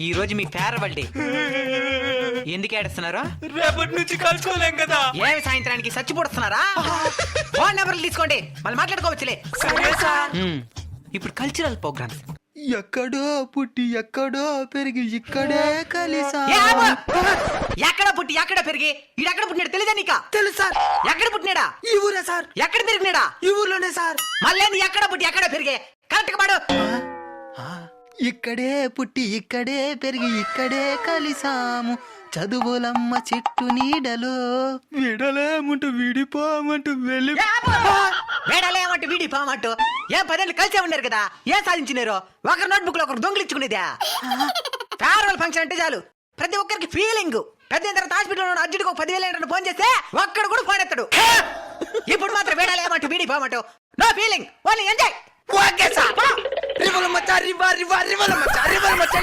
ఈ రోజు మీ farewell day. ఎందుకు ఏడుస్తున్నారు? రేపటి నుంచి కలుసుకోలేం కదా. ఏమి సాయంత్రానికి చచ్చిపోతున్నారా? ఫోన్ నెంబర్లు తీసుకోండి, మళ్ళీ మాట్లాడుకోవచ్చులే. సరే సార్. ఇప్పుడు కల్చరల్ ప్రోగ్రామ్స్. ఎక్కడో పుట్టి ఎక్కడో పెరిగి ఇక్కడే కలిసా. ఎక్కడ పుట్టి ఎక్కడ పెరిగి ఈడెక్కడ పుట్టినాడు తెలియదా నీకా? తెలుసు సార్. ఎక్కడ పుట్టినాడా? ఈ ఊరే సార్. ఎక్కడ పెరిగినాడా? ఈ ఊర్లోనే సార్. మళ్ళీ ఎక్కడ పుట్టి ఎక్కడ పెరిగే కరెక్ట్ గా పాడు. ఇక్కడే పుట్టి ఇక్కడే పెరిగి ఇక్కడే కలిసాము, చదువులమ్మ చెట్టు నీడలో విడలేమంటూ విడిపోమంటూ వెళ్ళి. వేడలేమంటూ వీడి పామంటూ ఏం 10 ఏళ్ళు కలిసే ఉన్నారు కదా, ఏం సాధించినారు? ఒకరి నోట్బుక్ లో ఒకరు దొంగిలించుకునేదా? ఫేర్వెల్ ఫంక్షన్ అంటే చాలు ప్రతి ఒక్కరికి ఫీలింగ్. పెద్ద తర్వాత హాస్పిటల్ అర్జెంట్గా 10,000 ఫోన్ చేస్తే ఒక్కడు కూడా ఫోన్ ఎత్తాడు. ఇప్పుడు మాత్రం వేడలేమంటూ వీడి పామంటూ no feeling, only enjoy. Okay sir. రివల మచ్చా రివా రివా రివల మచ్చా రివల మచ్చా.